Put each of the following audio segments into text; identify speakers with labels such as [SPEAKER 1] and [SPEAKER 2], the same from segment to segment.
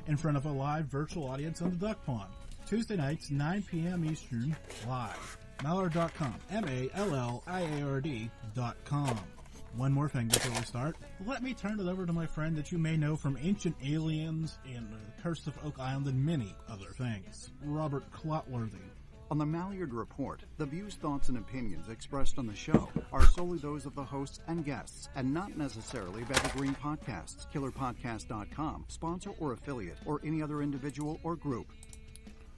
[SPEAKER 1] in front of a live virtual audience on the Duck Pond. Tuesday nights, 9 p.m. Eastern, live. Malliard.com, Malliard.com. One more thing before we start. Let me turn it over to my friend that you may know from Ancient Aliens and The Curse of Oak Island and many other things, Robert Clotworthy.
[SPEAKER 2] On the Malliard Report, the views, thoughts, and opinions expressed on the show are solely those of the hosts and guests, and not necessarily of Evergreen Podcasts, KillerPodcast.com, sponsor or affiliate, or any other individual or group.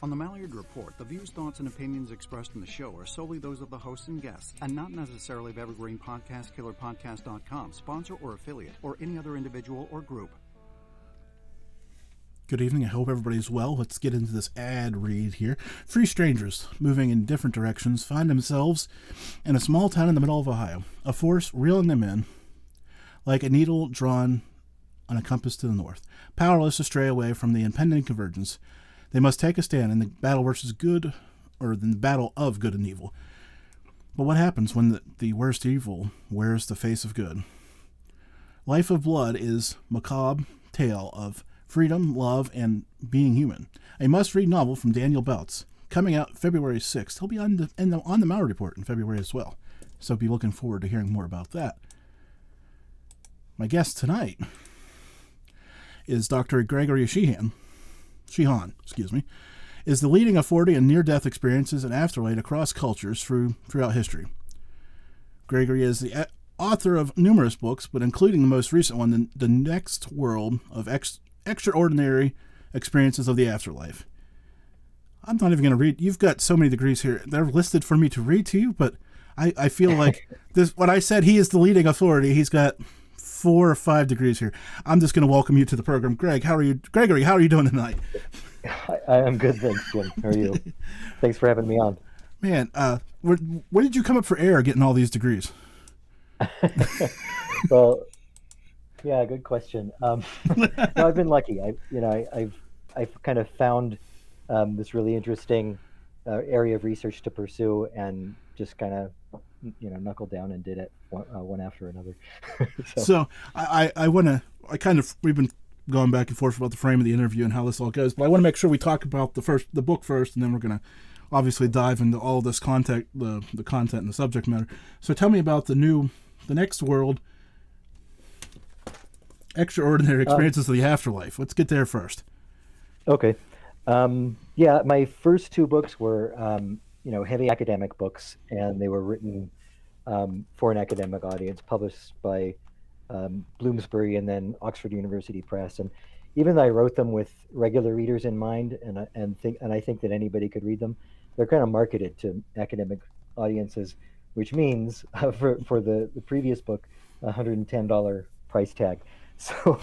[SPEAKER 2] On the Malliard Report, the views, thoughts, and opinions expressed in the show are solely those of the hosts and guests, and not necessarily of Evergreen Podcast, KillerPodcast.com, sponsor or affiliate, or any other individual or group.
[SPEAKER 1] Good evening. I hope everybody's well. Let's get into this ad read here. Three strangers moving in different directions find themselves in a small town in the middle of Ohio. A force reeling them in like a needle drawn on a compass to the north, powerless to stray away from the impending convergence. They must take a stand in the battle versus good, or in the battle of good and evil. But what happens when the worst evil wears the face of good? Life of Blood is macabre tale of freedom, love, and being human. A must-read novel from Daniel Beltz, coming out February 6th. He'll be on the Malliard Report in February as well, so be looking forward to hearing more about that. My guest tonight is Dr. Gregory Shushan, is the leading authority in near-death experiences and afterlife across cultures throughout history. Gregory is the author of numerous books, but including the most recent one, The Next World of Extraordinary Experiences of the Afterlife. I'm not even going to read. You've got so many degrees here. They're listed for me to read to you, but I feel like this. When I said he is the leading authority, he's got 4 or 5 degrees here. I'm just going to welcome you to the program. Gregory, how are you doing tonight?
[SPEAKER 3] I'm good, thanks, Jim. How are you? Thanks for having me on.
[SPEAKER 1] Man, where did you come up for air getting all these degrees?
[SPEAKER 3] Well, yeah, good question. No, I've been lucky. I've kind of found this really interesting area of research to pursue, and just kind of knuckled down and did it one after another. So we've been going back and forth about the frame of the interview and how this all goes, but I want to make sure we talk about the book first, and then we're going to obviously dive into all this content, the content and the subject matter. So tell me about the Next World, Extraordinary Experiences of the Afterlife. Let's get there first. Okay. Yeah, my first 2 books were heavy academic books, and they were written for an academic audience, published by Bloomsbury and then Oxford University Press. And even though I wrote them with regular readers in mind, and I think that anybody could read them, they're kind of marketed to academic audiences, which means for the previous book, $110 price tag. So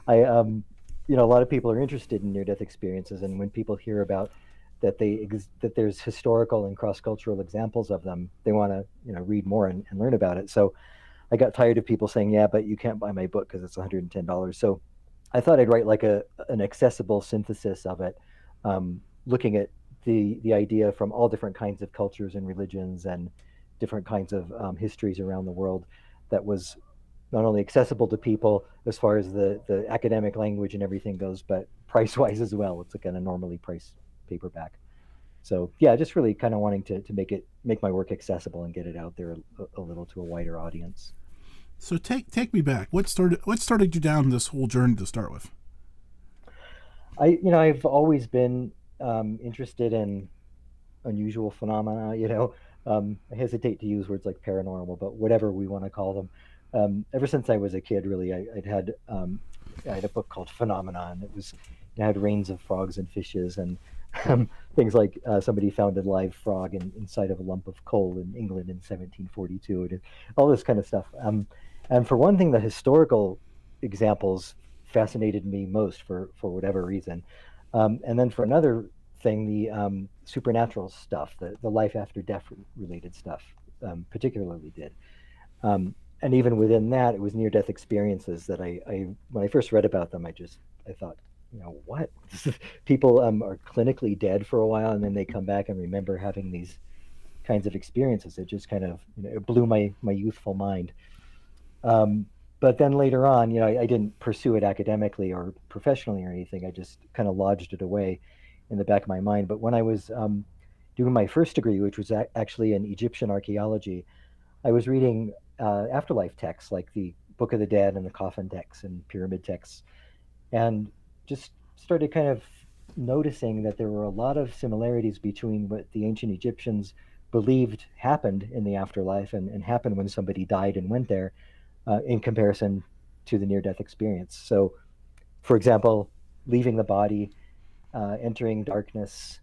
[SPEAKER 3] a lot of people are interested in near-death experiences, and when people hear about that there's historical and cross-cultural examples of them, they want to read more and learn about it. So I got tired of people saying, yeah, but you can't buy my book because it's $110. So I thought I'd write like an accessible synthesis of it, looking at the idea from all different kinds of cultures and religions and different kinds of histories around the world, that was not only accessible to people as far as the academic language and everything goes, but price-wise as well. It's like an enormously priced paperback. So yeah, just really kind of wanting to make my work accessible and get it out there a little to a wider audience.
[SPEAKER 1] So take me back. What started you down this whole journey to start with?
[SPEAKER 3] I've always been interested in unusual phenomena. I hesitate to use words like paranormal, but whatever we want to call them. Ever since I was a kid, really, I had a book called Phenomenon. It had rains of frogs and fishes, and things like somebody found a live frog inside of a lump of coal in England in 1742, and all this kind of stuff. And for one thing, the historical examples fascinated me most for whatever reason. And then for another thing, the supernatural stuff, the life after death related stuff, particularly did. And even within that, it was near-death experiences that I when I first read about them, I thought, what? People are clinically dead for a while, and then they come back and remember having these kinds of experiences. It just kind of it blew my youthful mind. But but then later on, I didn't pursue it academically or professionally or anything. I just kind of lodged it away in the back of my mind. But when I was doing my first degree, which was actually in Egyptian archaeology, I was reading afterlife texts like the Book of the Dead and the coffin texts and pyramid texts, and just started kind of noticing that there were a lot of similarities between what the ancient Egyptians believed happened in the afterlife and happened when somebody died and went there, in comparison to the near-death experience. So, for example, leaving the body, entering darkness,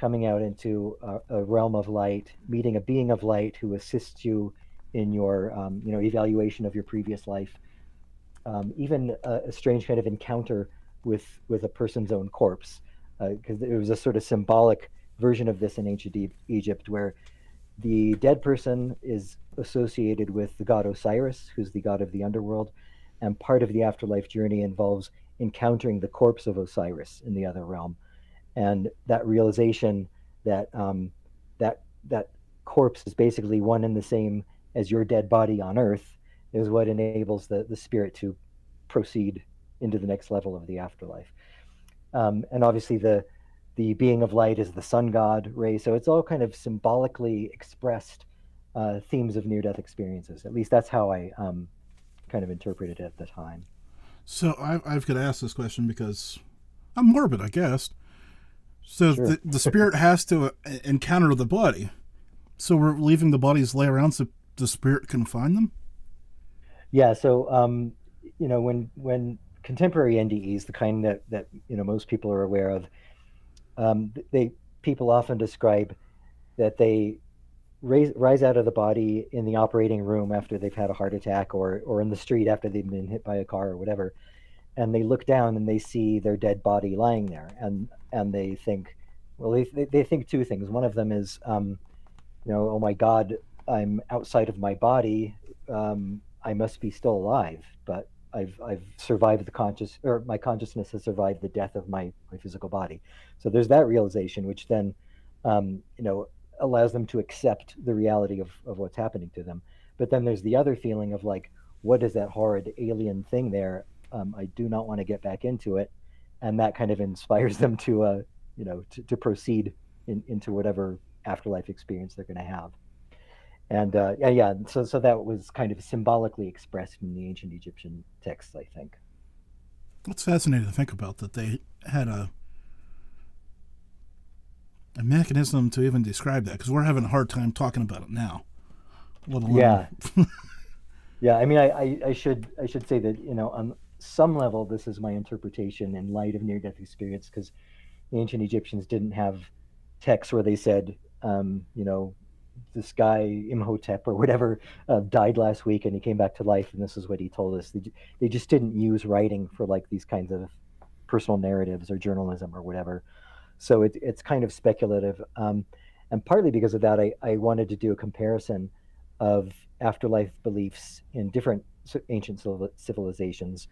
[SPEAKER 3] coming out into a realm of light, meeting a being of light who assists you in your evaluation of your previous life, even a strange kind of encounter with a person's own corpse, because it was a sort of symbolic version of this in ancient Egypt, where the dead person is associated with the god Osiris, who's the god of the underworld, and part of the afterlife journey involves encountering the corpse of Osiris in the other realm, and that realization that that corpse is basically one and the same as your dead body on Earth is what enables the spirit to proceed into the next level of the afterlife. And obviously the being of light is the sun god, Re. So it's all kind of symbolically expressed themes of near-death experiences. At least that's how I kind of interpreted it at the time.
[SPEAKER 1] So I've got to ask this question because I'm morbid, I guess. So
[SPEAKER 3] Sure.
[SPEAKER 1] the spirit has to encounter the body. So we're leaving the bodies lay around so the spirit can find them?
[SPEAKER 3] Yeah, so when contemporary NDEs, the kind that most people are aware of, people often describe that they rise out of the body in the operating room after they've had a heart attack, or in the street after they've been hit by a car or whatever, and they look down and they see their dead body lying there, and they think, well, they think two things. One of them is, oh my God, I'm outside of my body. I must be still alive, but I've survived my consciousness has survived the death of my physical body. So there's that realization, which then, allows them to accept the reality of what's happening to them. But then there's the other feeling of like, what is that horrid alien thing there? I do not want to get back into it. And that kind of inspires them to proceed into whatever afterlife experience they're going to have. And so that was kind of symbolically expressed in the ancient Egyptian texts, I think.
[SPEAKER 1] It's fascinating to think about that they had a mechanism to even describe that, because we're having a hard time talking about it now. Let alone...
[SPEAKER 3] Yeah. Yeah, I mean, I should say that, on some level, this is my interpretation in light of near-death experience, because the ancient Egyptians didn't have texts where they said, this guy Imhotep or whatever died last week and he came back to life and this is what he told us. They just didn't use writing for like these kinds of personal narratives or journalism or whatever. So it's kind of speculative. And partly because of that, I wanted to do a comparison of afterlife beliefs in different ancient civilizations.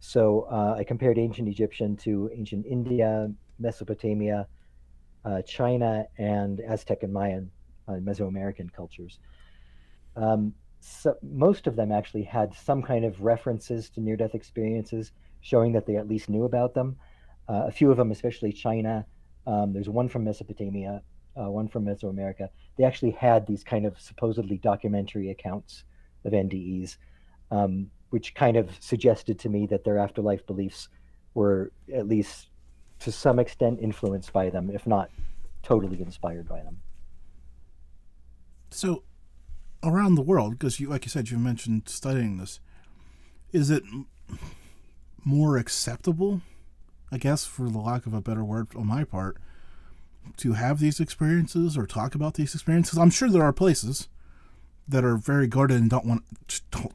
[SPEAKER 3] So I compared ancient Egyptian to ancient India, Mesopotamia, China, and Aztec and Mayan Mesoamerican cultures. So most of them actually had some kind of references to near-death experiences, showing that they at least knew about them. A few of them, especially China, there's one from Mesopotamia, one from Mesoamerica. They actually had these kind of supposedly documentary accounts of NDEs, which kind of suggested to me that their afterlife beliefs were at least to some extent influenced by them, if not totally inspired by them.
[SPEAKER 1] So, around the world, because like you said, you mentioned studying this, is it more acceptable, I guess, for the lack of a better word on my part, to have these experiences or talk about these experiences? I'm sure there are places that are very guarded and don't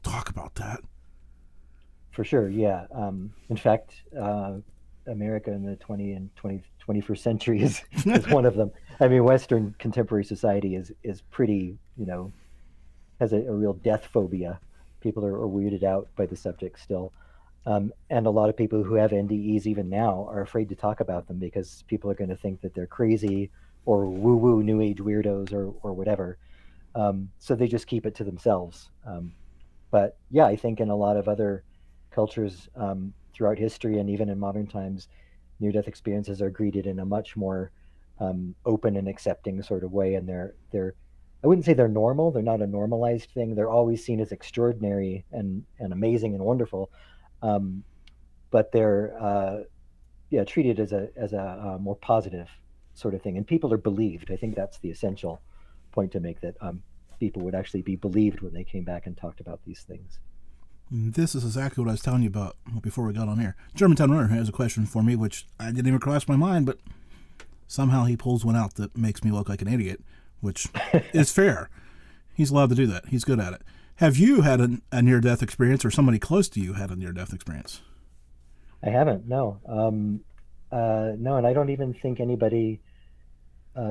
[SPEAKER 1] talk about that.
[SPEAKER 3] For sure, yeah. In fact, America in the 21st century is one of them. I mean, Western contemporary society is pretty, has a real death phobia. People are weirded out by the subject still. And a lot of people who have NDEs even now are afraid to talk about them because people are going to think that they're crazy or woo-woo new age weirdos or whatever. So they just keep it to themselves. But yeah, I think in a lot of other cultures throughout history and even in modern times, near-death experiences are greeted in a much more open and accepting sort of way, and they're I wouldn't say they're normal. They're not a normalized thing. They're always seen as extraordinary and amazing and wonderful, um, but they're yeah, treated as a more positive sort of thing, and people are believed. I think that's the essential point to make, that people would actually be believed when they came back and talked about these things.
[SPEAKER 1] This is exactly what I was telling you about before we got on air. Germantown Runner has a question for me, which I didn't even cross my mind, but somehow he pulls one out that makes me look like an idiot, which is fair. He's allowed to do that. He's good at it. Have you had a near-death experience, or somebody close to you had a near-death experience?
[SPEAKER 3] I haven't, no. No, and I don't even think anybody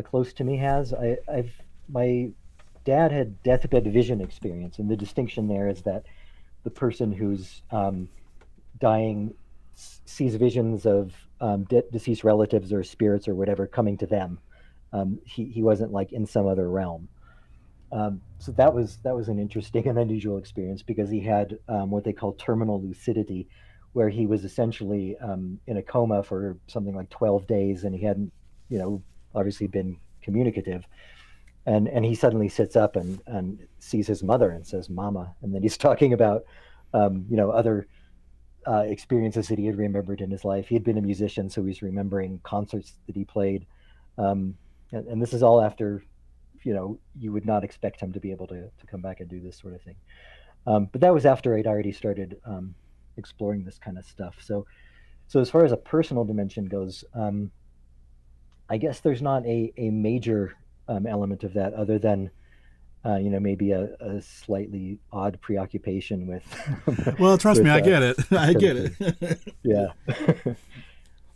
[SPEAKER 3] close to me has. My dad had deathbed vision experience, and the distinction there is that the person who's dying sees visions of deceased relatives or spirits or whatever coming to them. He wasn't like in some other realm. So that was an interesting and unusual experience, because he had what they call terminal lucidity, where he was essentially in a coma for something like 12 days, and he hadn't, obviously been communicative. And he suddenly sits up and sees his mother and says, "Mama," and then he's talking about other experiences that he had remembered in his life. He had been a musician, so he's remembering concerts that he played, and this is all after, you would not expect him to be able to come back and do this sort of thing. But that was after I'd already started exploring this kind of stuff. So as far as a personal dimension goes, I guess there's not a major element of that, other than maybe a slightly odd preoccupation with.
[SPEAKER 1] Well, trust
[SPEAKER 3] with,
[SPEAKER 1] me, I get it. I get it.
[SPEAKER 3] Yeah.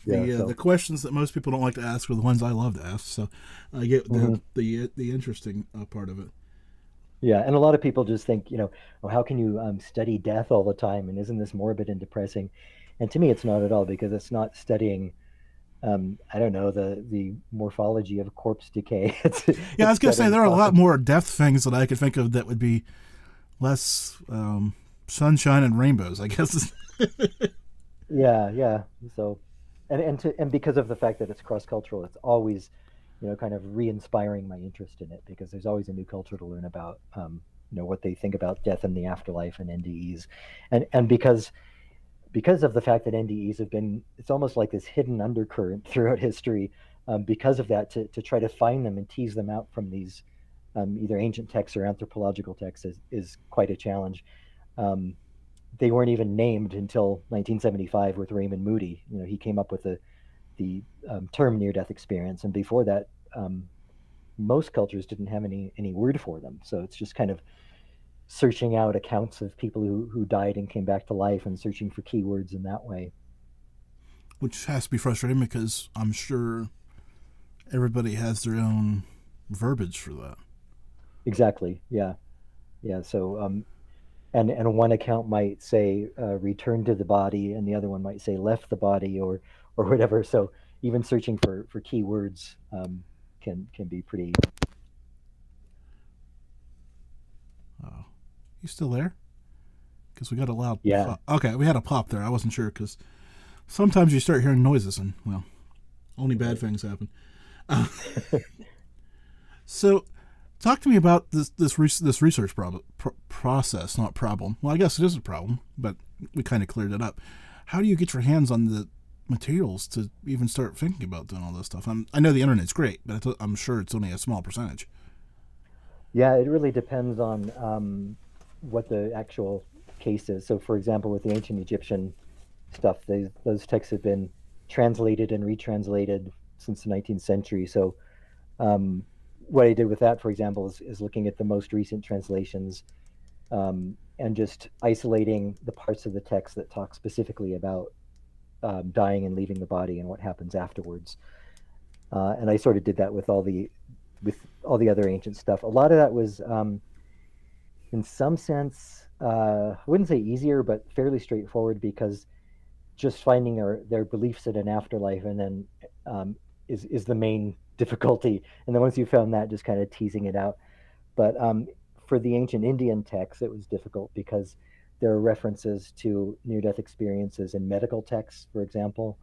[SPEAKER 1] The questions that most people don't like to ask are the ones I love to ask. So I get the interesting part of it.
[SPEAKER 3] Yeah, and a lot of people just think, oh, how can you study death all the time, and isn't this morbid and depressing? And to me, it's not at all, because it's not studying, I don't know, the morphology of corpse decay.
[SPEAKER 1] I was going to say, there are a lot more death things that I could think of that would be less sunshine and rainbows, I guess.
[SPEAKER 3] Yeah. So, and because of the fact that it's cross-cultural, it's always, kind of re-inspiring my interest in it, because there's always a new culture to learn about, what they think about death and the afterlife and NDEs, and because of the fact that NDEs have been, it's almost like this hidden undercurrent throughout history. Because of that, to try to find them and tease them out from these either ancient texts or anthropological texts is quite a challenge. They weren't even named until 1975 with Raymond Moody. He came up with the term near-death experience, and before that, most cultures didn't have any word for them. So it's just kind of searching out accounts of people who died and came back to life, and searching for keywords in that way.
[SPEAKER 1] Which has to be frustrating, because I'm sure everybody has their own verbiage for that.
[SPEAKER 3] Exactly. Yeah. So, and one account might say return to the body, and the other one might say left the body, or whatever. So even searching for keywords can be pretty.
[SPEAKER 1] Oh, you still there? Because we got a loud.
[SPEAKER 3] Yeah.
[SPEAKER 1] Okay, we had a pop there. I wasn't sure, because sometimes you start hearing noises, and well, only bad things happen. So, talk to me about this research process, not problem. Well, I guess it is a problem, but we kind of cleared it up. How do you get your hands on the materials to even start thinking about doing all this stuff? I know the internet's great, but I'm sure it's only a small percentage.
[SPEAKER 3] Yeah, it really depends on what the actual case is. So, for example, with the ancient Egyptian stuff, those texts have been translated and retranslated since the 19th century. So, what I did with that, for example, is looking at the most recent translations and just isolating the parts of the text that talk specifically about dying and leaving the body and what happens afterwards. And I sort of did that with all the other ancient stuff. A lot of that was, in some sense, I wouldn't say easier, but fairly straightforward, because just finding their beliefs in an afterlife, and then is the main difficulty. And then once you found that, just kind of teasing it out. But for the ancient Indian texts, it was difficult because there are references to near-death experiences in medical texts, for example.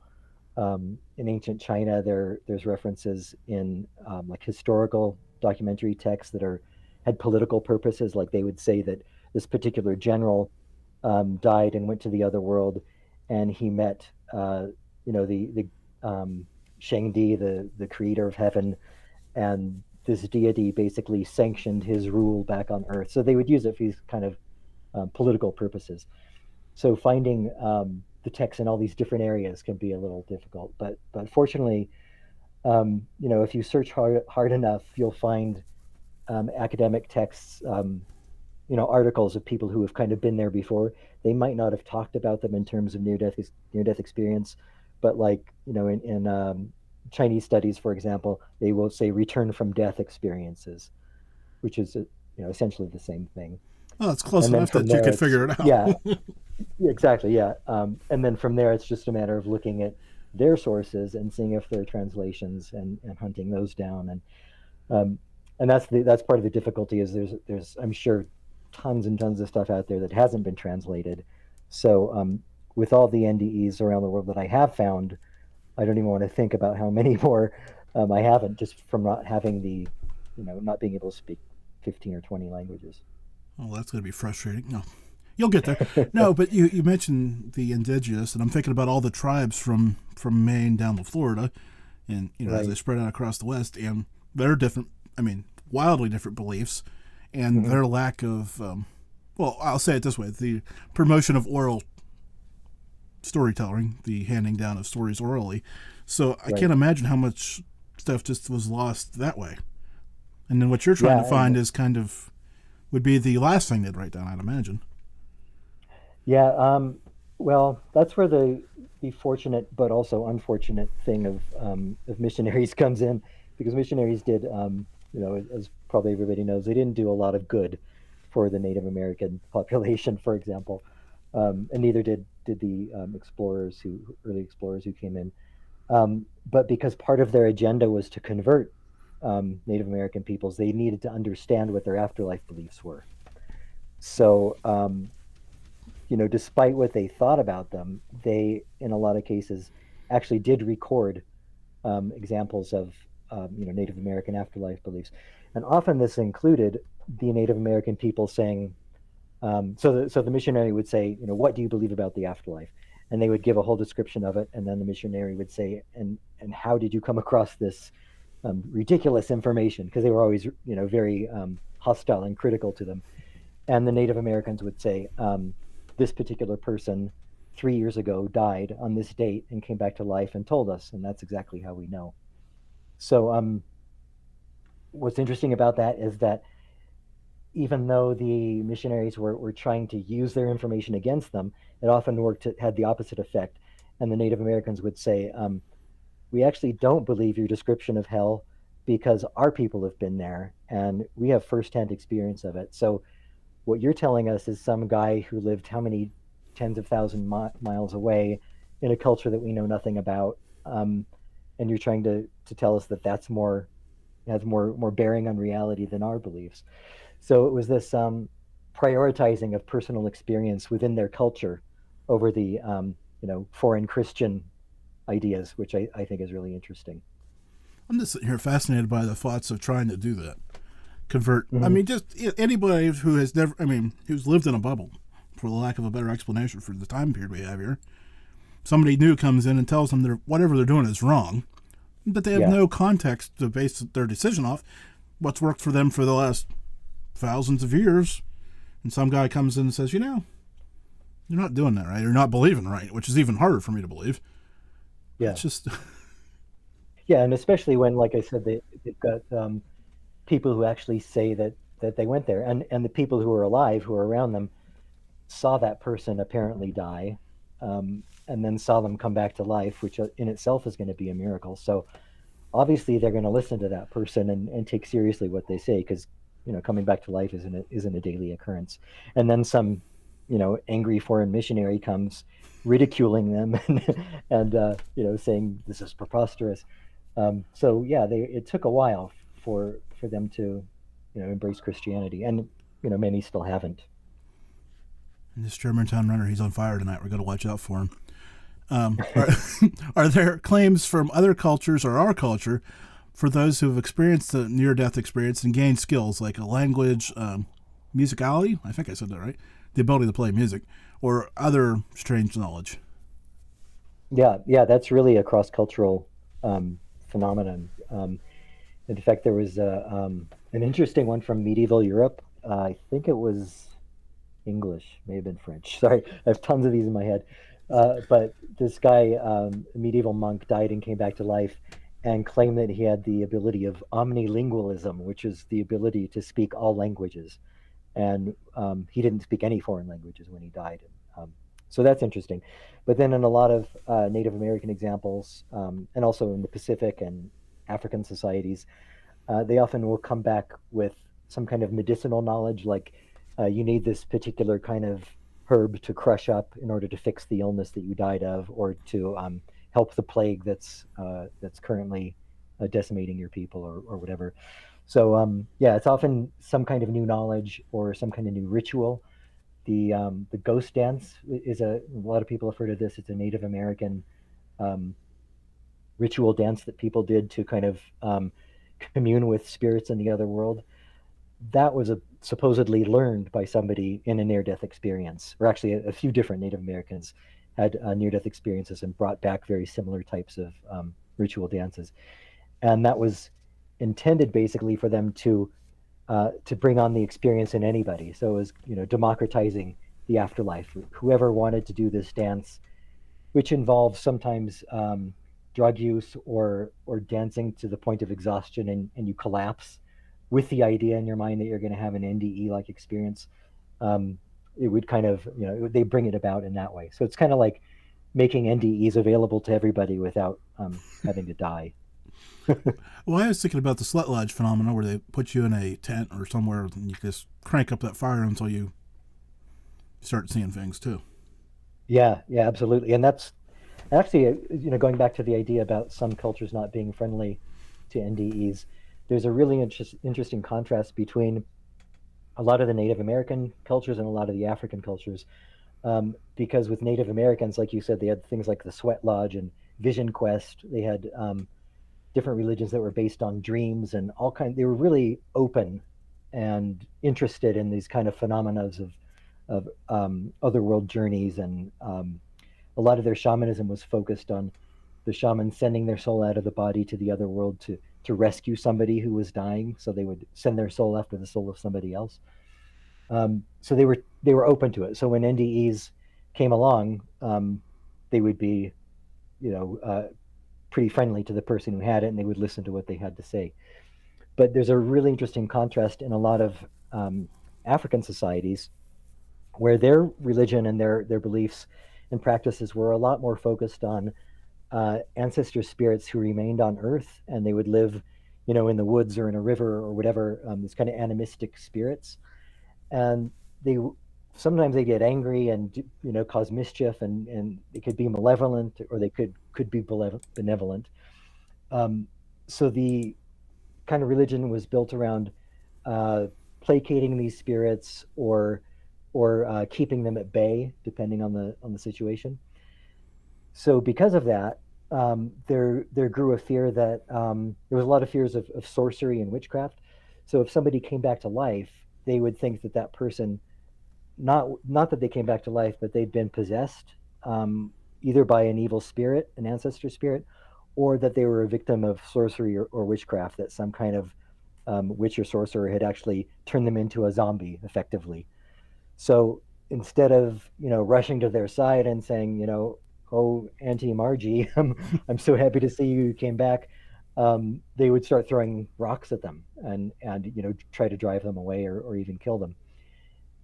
[SPEAKER 3] In ancient China, there's references in like historical documentary texts that had political purposes. Like they would say that this particular general died and went to the other world, and he met the Shangdi, the creator of heaven, and this deity basically sanctioned his rule back on Earth. So they would use it for these kind of political purposes. So finding the text in all these different areas can be a little difficult. But fortunately, if you search hard enough, you'll find academic texts, articles of people who have kind of been there before. They might not have talked about them in terms of near-death experience, but like, in Chinese studies, for example, they will say return from death experiences, which is essentially the same thing.
[SPEAKER 1] Oh, it's close enough that you could figure it out.
[SPEAKER 3] Yeah, exactly. Yeah. And then from there, it's just a matter of looking at their sources and seeing if there are translations and hunting those down. And that's part of the difficulty is there's I'm sure tons and tons of stuff out there that hasn't been translated. So with all the NDEs around the world that I have found, I don't even want to think about how many more I haven't, just from not having not being able to speak 15 or 20 languages.
[SPEAKER 1] Oh, that's going to be frustrating. No, you'll get there. No, but you mentioned the indigenous, and I'm thinking about all the tribes from Maine down to Florida, and
[SPEAKER 3] right.
[SPEAKER 1] As they spread out across the West, and they're different. I mean, wildly different beliefs, and
[SPEAKER 3] mm-hmm.
[SPEAKER 1] their lack of, I'll say it this way: the promotion of oral storytelling, the handing down of stories orally. So I can't imagine how much stuff just was lost that way. And then what you're trying to find is kind of would be the last thing they'd write down, I'd imagine.
[SPEAKER 3] Yeah, well, that's where the fortunate but also unfortunate thing of missionaries comes in, because missionaries did, as probably everybody knows, they didn't do a lot of good for the Native American population, for example, and neither did the early explorers who came in. But because part of their agenda was to convert Native American peoples, they needed to understand what their afterlife beliefs were. So, despite what they thought about them, they, in a lot of cases, actually did record examples of, Native American afterlife beliefs. And often this included the Native American people saying, so the missionary would say, what do you believe about the afterlife? And they would give a whole description of it. And then the missionary would say, and how did you come across this ridiculous information? Because they were always, very hostile and critical to them. And the Native Americans would say, this particular person 3 years ago died on this date and came back to life and told us, and that's exactly how we know. So what's interesting about that is that even though the missionaries were trying to use their information against them, it often had the opposite effect. And the Native Americans would say, we actually don't believe your description of hell because our people have been there and we have firsthand experience of it. So what you're telling us is some guy who lived how many tens of thousand miles away in a culture that we know nothing about, and you're trying to tell us that has more bearing on reality than our beliefs. So it was this prioritizing of personal experience within their culture over the foreign Christian ideas, which I think is really interesting.
[SPEAKER 1] I'm just sitting here fascinated by the thoughts of trying to do that. Convert.
[SPEAKER 3] Mm-hmm.
[SPEAKER 1] I mean, just anybody who has never, who's lived in a bubble, for the lack of a better explanation for the time period we have here. Somebody new comes in and tells them whatever they're doing is wrong, but they have no context to base their decision off. What's worked for them for the last thousands of years, and some guy comes in and says, you're not doing that right. You're not believing right, which is even harder for me to believe.
[SPEAKER 3] Yeah.
[SPEAKER 1] It's just...
[SPEAKER 3] Yeah, and especially when, like I said, they've got people who actually say that they went there, and the people who are alive, who are around them, saw that person apparently die, and then saw them come back to life, which in itself is going to be a miracle. So obviously they're going to listen to that person and take seriously what they say, because coming back to life isn't a daily occurrence. And then some angry foreign missionary comes ridiculing them and saying this is preposterous. So yeah, it took a while for them to embrace Christianity. And many still haven't.
[SPEAKER 1] And this Germantown runner, he's on fire tonight. We're going to watch out for him. Are there claims from other cultures or our culture for those who have experienced a near-death experience and gained skills like a language, musicality? I think I said that right. The ability to play music or other strange knowledge.
[SPEAKER 3] Yeah, that's really a cross-cultural phenomenon. In fact, there was an interesting one from medieval Europe. I think it was English, may have been French. Sorry, I have tons of these in my head. But this guy, a medieval monk, died and came back to life and claimed that he had the ability of omnilingualism, which is the ability to speak all languages. And he didn't speak any foreign languages when he died. So that's interesting. But then in a lot of Native American examples, and also in the Pacific and African societies, they often will come back with some kind of medicinal knowledge, like you need this particular kind of herb to crush up in order to fix the illness that you died of, or to help the plague that's currently decimating your people, or whatever. So it's often some kind of new knowledge or some kind of new ritual. The ghost dance is a lot of people have heard of this. It's a Native American ritual dance that people did to kind of commune with spirits in the other world. That was supposedly learned by somebody in a near-death experience, or actually a few different Native Americans had near-death experiences and brought back very similar types of ritual dances. And that was intended basically for them to bring on the experience in anybody. So it was, democratizing the afterlife. Whoever wanted to do this dance, which involves sometimes drug use or dancing to the point of exhaustion, and you collapse with the idea in your mind that you're going to have an NDE-like experience. It would kind of, they bring it about in that way. So it's kind of like making NDEs available to everybody without having to die.
[SPEAKER 1] Well, I was thinking about the slut lodge phenomenon where they put you in a tent or somewhere and you just crank up that fire until you start seeing things too.
[SPEAKER 3] Yeah, absolutely. And that's actually, going back to the idea about some cultures not being friendly to NDEs, there's a really interesting contrast between a lot of the Native American cultures and a lot of the African cultures. Because with Native Americans, like you said, they had things like the Sweat Lodge and Vision Quest. They had different religions that were based on dreams and all kinds. They were really open and interested in these kind of phenomena of otherworld journeys, and a lot of their shamanism was focused on the shaman sending their soul out of the body to the other world to rescue somebody who was dying. So they would send their soul after the soul of somebody else. So they were open to it. So when NDEs came along, they would be, pretty friendly to the person who had it, and they would listen to what they had to say. But there's a really interesting contrast in a lot of African societies where their religion and their beliefs and practices were a lot more focused on ancestor spirits who remained on Earth, and they would live, in the woods or in a river or whatever, these kind of animistic spirits. And sometimes they get angry and cause mischief, and they could be malevolent, or they could be benevolent. So the kind of religion was built around placating these spirits or keeping them at bay, depending on the situation. So because of that, there grew a fear that there was a lot of fears of sorcery and witchcraft. So if somebody came back to life, they would think that person, not that they came back to life, but they'd been possessed, either by an evil spirit, an ancestor spirit, or that they were a victim of sorcery or witchcraft, that some kind of witch or sorcerer had actually turned them into a zombie, effectively. So instead of rushing to their side and saying, "Oh, Auntie Margie, I'm so happy to see you came back," they would start throwing rocks at them and try to drive them away or even kill them.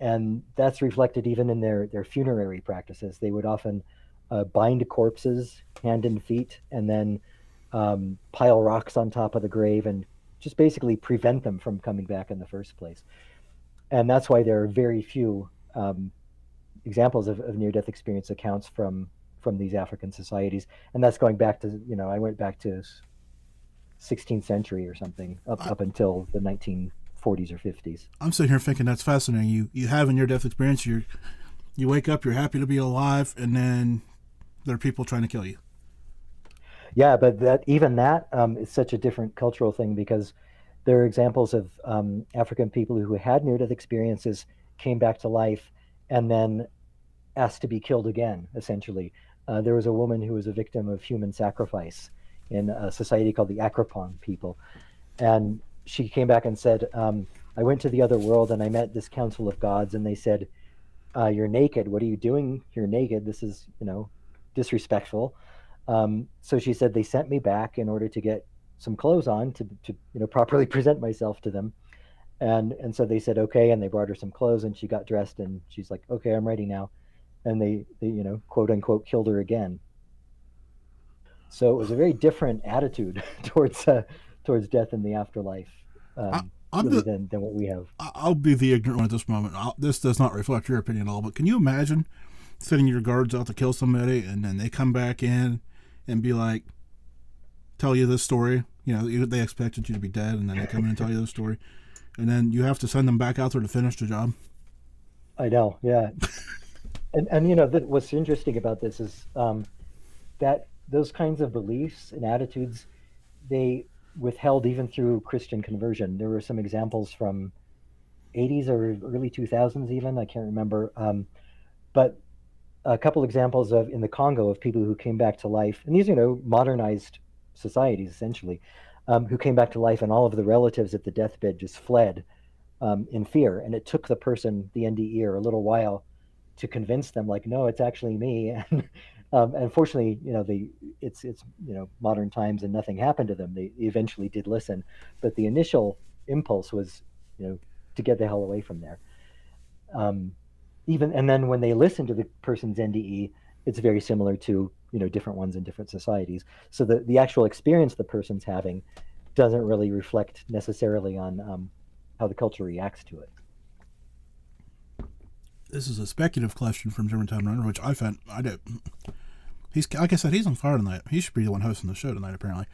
[SPEAKER 3] And that's reflected even in their funerary practices. They would often bind corpses hand and feet, and then pile rocks on top of the grave, and just basically prevent them from coming back in the first place. And that's why there are very few examples of near-death experience accounts from these African societies. And that's going back to, I went back to 16th century or something, up until the 40s or 50s.
[SPEAKER 1] I'm sitting here thinking that's fascinating. You have a near-death experience. You wake up, you're happy to be alive, and then there are people trying to kill you.
[SPEAKER 3] Yeah, but that is such a different cultural thing, because there are examples of African people who had near-death experiences, came back to life, and then asked to be killed again, essentially. There was a woman who was a victim of human sacrifice in a society called the Akrapong people. And she came back and said, I went to the other world and I met this council of gods, and they said, you're naked. What are you doing? You're naked. This is, disrespectful. So she said they sent me back in order to get some clothes on to properly present myself to them. And so they said, okay. And they brought her some clothes and she got dressed and she's like, okay, I'm ready now. And they quote unquote, killed her again. So it was a very different attitude towards death in the afterlife, than what we have.
[SPEAKER 1] I'll be the ignorant one at this moment. This does not reflect your opinion at all, but can you imagine sending your guards out to kill somebody and then they come back in and be like, tell you this story? They expected you to be dead, and then they come in and tell you this story, and then you have to send them back out there to finish the job.
[SPEAKER 3] I know, yeah. and what's interesting about this is that those kinds of beliefs and attitudes, they withheld even through Christian conversion. There were some examples from 80s or early 2000s even, I can't remember, but a couple examples in the Congo of people who came back to life, and these modernized societies essentially, who came back to life, and all of the relatives at the deathbed just fled in fear, and it took the person, the NDE, a little while to convince them, like, no, it's actually me. And fortunately, it's modern times and nothing happened to them. They eventually did listen, but the initial impulse was to get the hell away from there. And then when they listen to the person's NDE, it's very similar to different ones in different societies. So the actual experience the person's having doesn't really reflect necessarily on how the culture reacts to it.
[SPEAKER 1] This is a speculative question from Germantown Runner, which I did. He's, like I said, he's on fire tonight. He should be the one hosting the show tonight, apparently.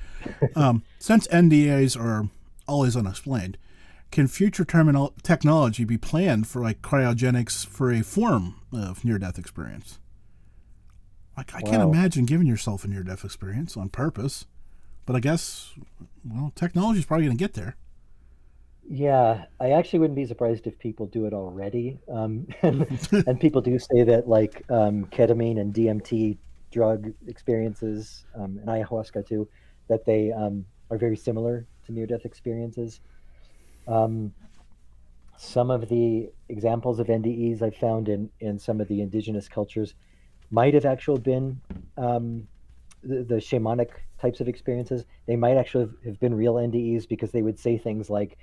[SPEAKER 1] Since NDAs are always unexplained, can future technology be planned for like cryogenics for a form of near-death experience? Like, I can't imagine giving yourself a near-death experience on purpose, but I guess, technology's probably going to get there.
[SPEAKER 3] Yeah, I actually wouldn't be surprised if people do it already. And people do say that, like, ketamine and DMT drug experiences, and ayahuasca too, that they are very similar to near-death experiences. Some of the examples of NDEs I've found in some of the indigenous cultures might have actually been the shamanic types of experiences. They might actually have been real NDEs, because they would say things like,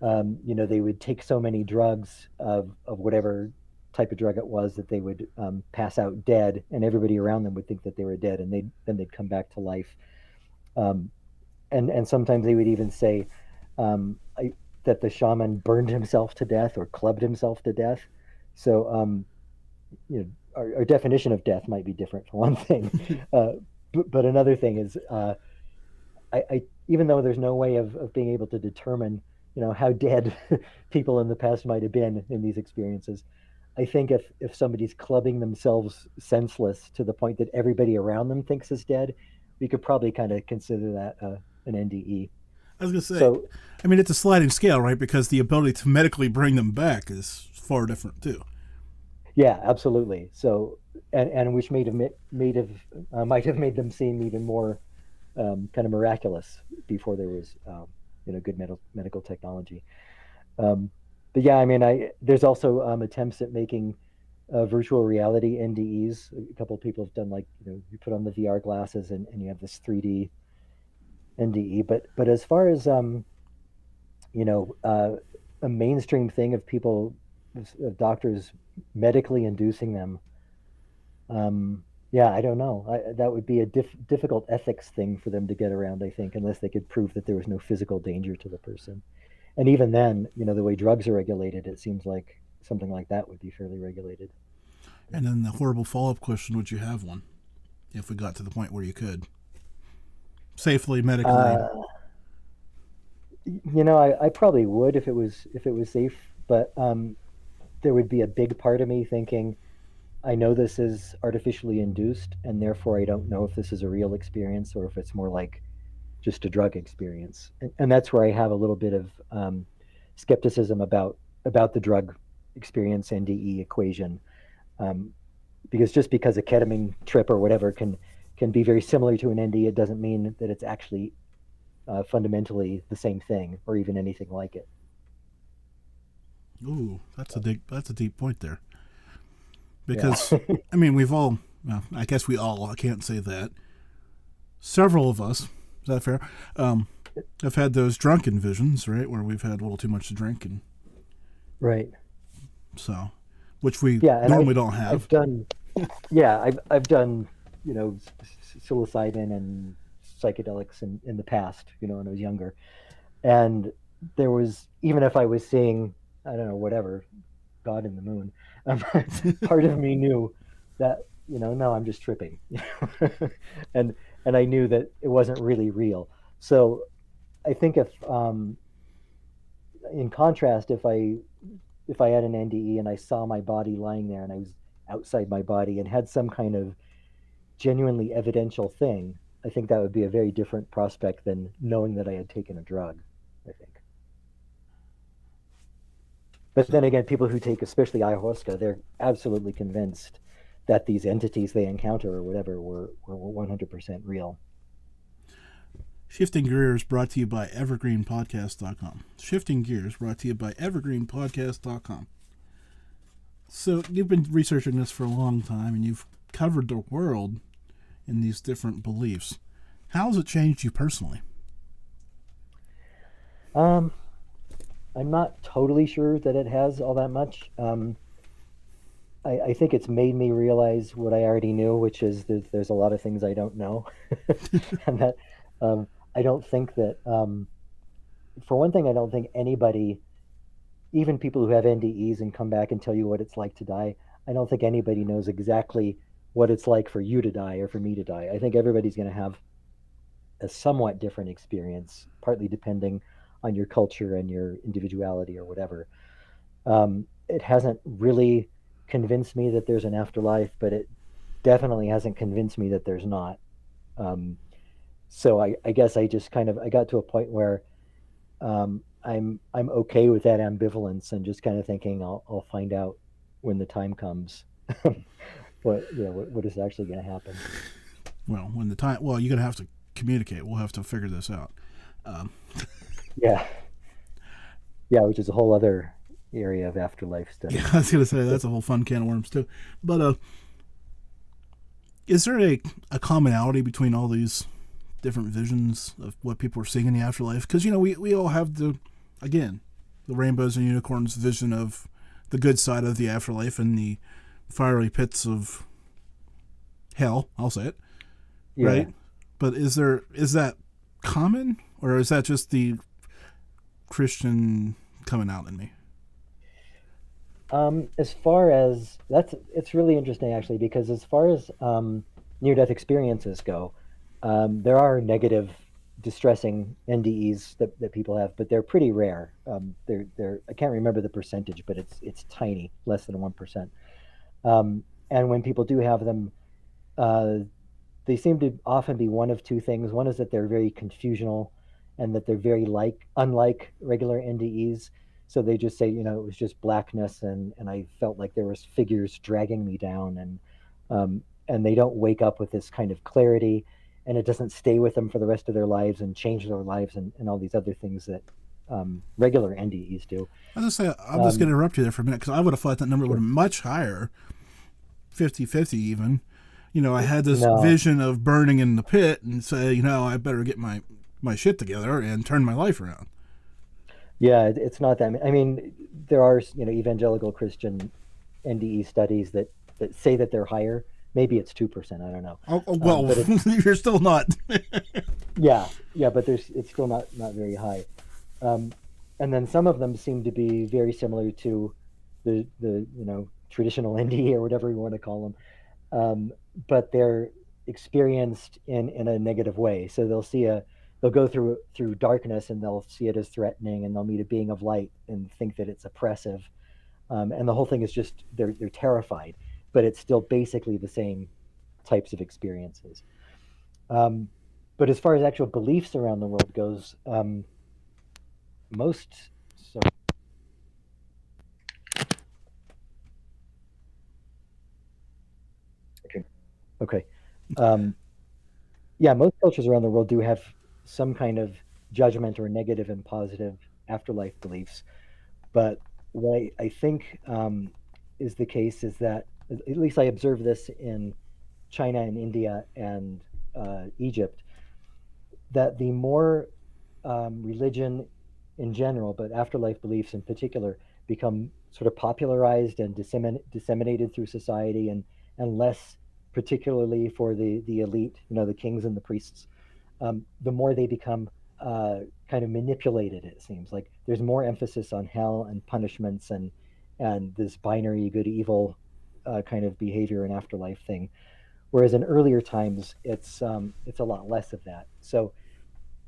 [SPEAKER 3] they would take so many drugs of whatever type of drug it was that they would pass out dead, and everybody around them would think that they were dead, and they'd come back to life. And sometimes they would even say that the shaman burned himself to death or clubbed himself to death. So, our definition of death might be different, for one thing. But another thing is, I even though there's no way of being able to determine, how dead people in the past might have been in these experiences, I think if somebody's clubbing themselves senseless to the point that everybody around them thinks is dead, we could probably kind of consider that an NDE.
[SPEAKER 1] I was going to say, it's a sliding scale, right? Because the ability to medically bring them back is far different too.
[SPEAKER 3] Yeah, absolutely. So, and which might have made them seem even more kind of miraculous before there was good medical technology. But yeah, there's also attempts at making virtual reality NDEs. A couple of people have done, like, you put on the VR glasses and you have this 3D NDE. But as far as a mainstream thing of people, of doctors medically inducing them, I don't know. That would be a difficult ethics thing for them to get around, I think, unless they could prove that there was no physical danger to the person. And even then, the way drugs are regulated, it seems like something like that would be fairly regulated.
[SPEAKER 1] And then the horrible follow-up question, would you have one if we got to the point where you could safely, medically?
[SPEAKER 3] I probably would if it was safe, but there would be a big part of me thinking, I know this is artificially induced, and therefore I don't know if this is a real experience or if it's more like just a drug experience. And that's where I have a little bit of skepticism about the drug experience NDE equation, um, because just because a ketamine trip or whatever can be very similar to an NDE, it doesn't mean that it's actually fundamentally the same thing or even anything like it.
[SPEAKER 1] Ooh, that's a deep point there. Because I mean, we've all, well, I guess we all, I can't say that. Several of us, is that fair? Have had those drunken visions, right, where we've had a little too much to drink, and
[SPEAKER 3] right.
[SPEAKER 1] So, which we normally don't have.
[SPEAKER 3] I've done, I've done, psilocybin and psychedelics in the past, when I was younger, and there was, even if I was seeing, I don't know, whatever, God in the moon, part of me knew that, no, I'm just tripping, and I knew that it wasn't really real. So I think if, in contrast, if I had an NDE and I saw my body lying there and I was outside my body and had some kind of genuinely evidential thing, I think that would be a very different prospect than knowing that I had taken a drug, I think. But then again, people who take especially ayahuasca, they're absolutely convinced that these entities they encounter or whatever were 100% real.
[SPEAKER 1] Shifting Gears brought to you by evergreenpodcast.com. Shifting Gears brought to you by evergreenpodcast.com. So you've been researching this for a long time, and you've covered the world in these different beliefs. How has it changed you personally?
[SPEAKER 3] I'm not totally sure that it has all that much. I think it's made me realize what I already knew, which is there's a lot of things I don't know. And that I don't think that, for one thing, I don't think anybody, even people who have NDEs and come back and tell you what it's like to die, I don't think anybody knows exactly what it's like for you to die or for me to die. I think everybody's going to have a somewhat different experience, partly depending on your culture and your individuality or whatever. It hasn't really convinced me that there's an afterlife, but it definitely hasn't convinced me that there's not. So I guess I just I got to a point where I'm okay with that ambivalence and just kind of thinking I'll find out when the time comes what is actually going to happen.
[SPEAKER 1] Well, when the time, you're going to have to communicate. We'll have to figure this out.
[SPEAKER 3] Yeah, which is a whole other area of afterlife study.
[SPEAKER 1] Yeah, I was going to say that's a whole fun can of worms too. But is there a commonality between all these different visions of what people are seeing in the afterlife? Because we all have the rainbows and unicorns vision of the good side of the afterlife and the fiery pits of hell. I'll say it, right? But is that common, or is that just the Christian coming out in me?
[SPEAKER 3] As far as it's really interesting actually, because as far as near-death experiences go, there are negative, distressing NDEs that people have, but they're pretty rare. They're I can't remember the percentage, but it's tiny, less than 1%. And when people do have them, they seem to often be one of two things. One is that they're very confusional, and that they're very unlike regular NDEs. So they just say, it was just blackness, and I felt like there was figures dragging me down, and they don't wake up with this kind of clarity, and it doesn't stay with them for the rest of their lives and change their lives and all these other things that regular NDEs do.
[SPEAKER 1] I was going to say, I'm just going to interrupt you there for a minute, because I would have thought that number would have been much higher, 50-50 even. I had this vision of burning in the pit and say, I better get my shit together and turn my life around.
[SPEAKER 3] Yeah, it's not that. I mean, there are, evangelical Christian NDE studies that say that they're higher. Maybe it's 2%. I don't know.
[SPEAKER 1] But you're still not.
[SPEAKER 3] yeah, but it's still not very high. And then some of them seem to be very similar to the traditional NDE or whatever you want to call them. But they're experienced in a negative way. So they'll see a they'll go through darkness and they'll see it as threatening, and they'll meet a being of light and think that it's oppressive, and the whole thing is just they're terrified, but it's still basically the same types of experiences. But as far as actual beliefs around the world goes, most so okay. Yeah, most cultures around the world do have some kind of judgment or negative and positive afterlife beliefs. But what I think is the case is that, at least I observe this in China and India and Egypt, that the more religion in general, but afterlife beliefs in particular, become sort of popularized and disseminated through society, and less particularly for the elite, the kings and the priests, the more they become kind of manipulated. It seems like there's more emphasis on hell and punishments and this binary good evil kind of behavior and afterlife thing, whereas in earlier times it's a lot less of that. So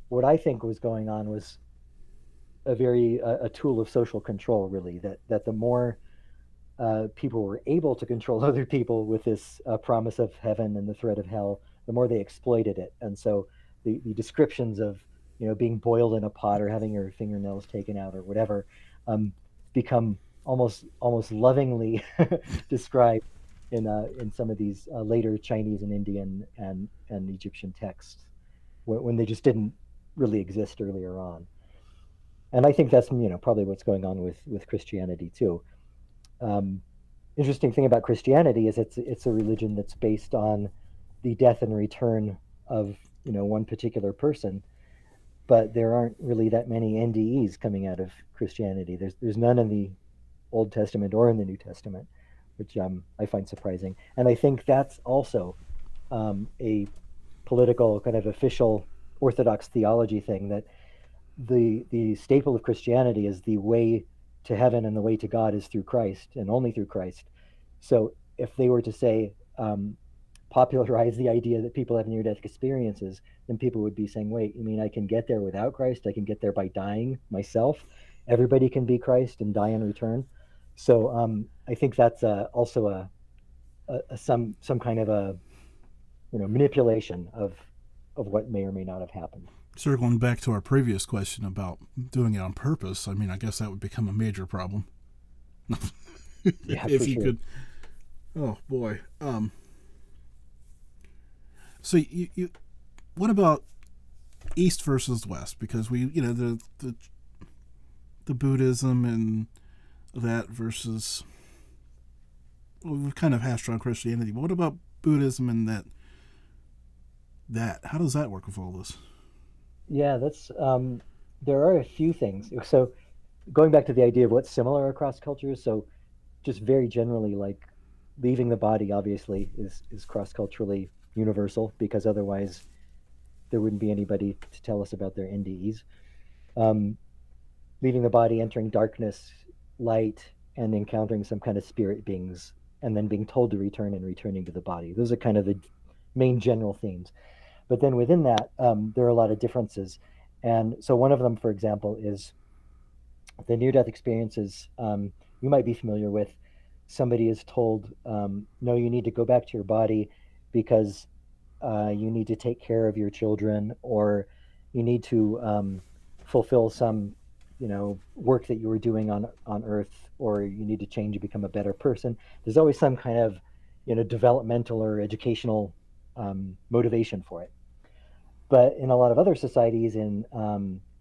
[SPEAKER 3] what I think was going on was a tool of social control, really. That the more people were able to control other people with this promise of heaven and the threat of hell, the more they exploited it. And so the descriptions of being boiled in a pot or having your fingernails taken out or whatever become almost lovingly described in some of these later Chinese and Indian and Egyptian texts, when they just didn't really exist earlier on. And I think that's probably what's going on with Christianity too. Interesting thing about Christianity is it's a religion that's based on the death and return of one particular person, but there aren't really that many NDEs coming out of Christianity. There's none in the Old Testament or in the New Testament, which I find surprising. And I think that's also a political kind of official Orthodox theology thing, that the staple of Christianity is the way to heaven and the way to God is through Christ and only through Christ. So if they were to say, popularize the idea that people have near-death experiences, then people would be saying, wait, you mean I can get there without Christ? I can get there by dying myself? Everybody can be Christ and die and return? So I think that's also some kind of a manipulation of what may or may not have happened.
[SPEAKER 1] Circling back to our previous question about doing it on purpose, I mean, I guess that would become a major problem.
[SPEAKER 3] Yeah,
[SPEAKER 1] if you
[SPEAKER 3] sure.
[SPEAKER 1] could. Oh boy. So you what about East versus West? Because we, the Buddhism and that versus, well, we've kind of hashed on Christianity. But what about Buddhism and that? How does that work with all this?
[SPEAKER 3] Yeah, that's there are a few things. So going back to the idea of what's similar across cultures, so just very generally, like leaving the body obviously is cross-culturally universal, because otherwise there wouldn't be anybody to tell us about their NDEs. Leaving the body, entering darkness, light, and encountering some kind of spirit beings, and then being told to return and returning to the body. Those are kind of the main general themes. But then within that, there are a lot of differences. And so one of them, for example, is the near-death experiences you might be familiar with. Somebody is told, no, you need to go back to your body because you need to take care of your children, or you need to fulfill some, work that you were doing on Earth, or you need to change and become a better person. There's always some kind of, developmental or educational motivation for it. But in a lot of other societies, in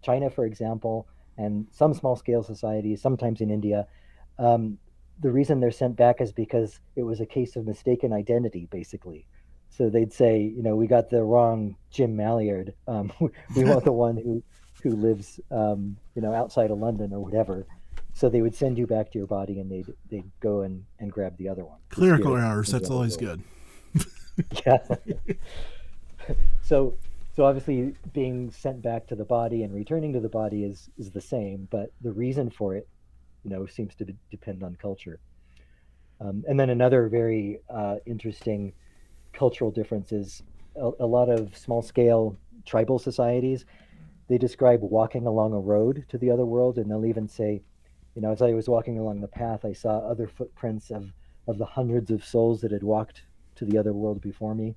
[SPEAKER 3] China, for example, and some small-scale societies, sometimes in India, the reason they're sent back is because it was a case of mistaken identity, basically. So they'd say, we got the wrong Jim Malliard. We want the one who lives, outside of London or whatever. So they would send you back to your body, and they'd go and grab the other one.
[SPEAKER 1] Clerical errors. That's always good.
[SPEAKER 3] Yeah. So obviously being sent back to the body and returning to the body is the same, but the reason for it, seems to depend on culture. And then another very interesting cultural difference is a lot of small scale tribal societies, they describe walking along a road to the other world, and they'll even say, as I was walking along the path, I saw other footprints of the hundreds of souls that had walked to the other world before me.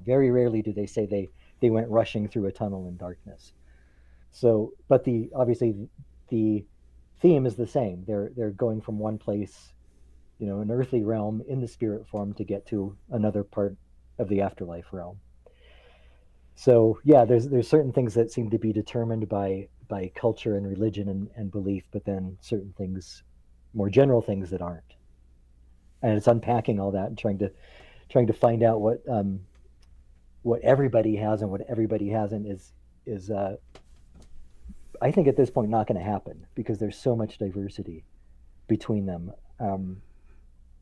[SPEAKER 3] Very rarely do they say they went rushing through a tunnel in darkness. So, but obviously the theme is the same. They're going from one place, an earthly realm in the spirit form to get to another part of the afterlife realm. So yeah, there's certain things that seem to be determined by culture and religion and belief, but then certain things, more general things, that aren't. And it's unpacking all that and trying to find out what everybody has and what everybody hasn't is I think at this point not going to happen, because there's so much diversity between them. And